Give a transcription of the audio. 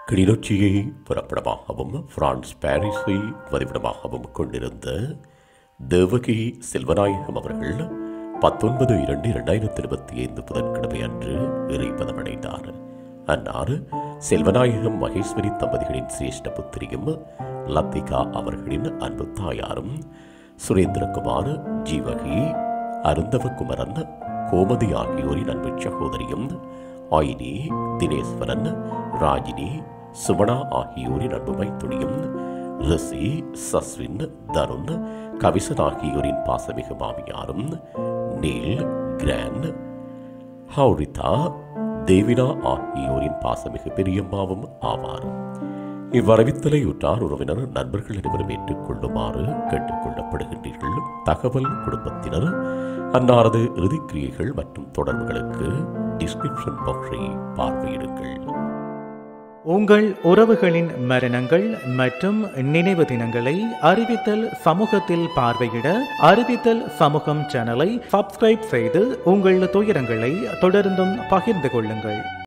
கிளிநொச்சியை புறப்படமாகவும் France பாரிஸை வதிவிடமாகவும் கொண்டிருந்த தேவகி செல்வநாயகம் அவர்கள் 19/2/2025 புதன்கிழமை அன்று இறைப்பதமடைந்தார். அன்னார் செல்வநாயகம் மகேஸ்வரி தம்பதிகளின் சிரேஷ்ட புத்திரியும் லத்திகா அவர்களின் அன்பு தாயாரும் சுரேந்திரகுமார், ஜீவகி, அருந்தவகுமரன், கோமதி ஆகியோரின் அன்பு சகோதரியும் ஆயினி, தினேஸ்வரன், ராஜினி, சுமணா ஆகியோரின் அன்பு மைத்துணியும் ரிஷி, சஸ்வின், தருண், கவிசன் ஆகியோரின் பாசமிகு மாமியாரும் நீல், கிராண்ட், ஹவுரிதா, தேவினா ஆகியோரின் பாசமிகு பெரியம்மாவும் ஆவார். இவ்வரவித்தலை உற்றார் உறவினர் நண்பர்கள் அனைவரும் ஏற்றுக்கொள்ளுமாறு கேட்டுக் கொள்ளப்படுகின்றீர்கள். தகவல் குடும்பத்தினர் அன்னாரது இறுதிக்கிரியைகள் மற்றும் தொடர்புகளுக்கு டிஸ்கிரிப்ஷன் பாக்ஸை பார்வையிடுங்கள். உங்கள் உறவுகளின் மரணங்கள் மற்றும் நினைவு தினங்களை அறிவித்தல் சமூகத்தில் பார்வையிட அறிவித்தல் சமூகம் சேனலை சப்ஸ்கிரைப் செய்து உங்கள் துயரங்களை தொடர்ந்தும் பகிர்ந்து கொள்ளுங்கள்.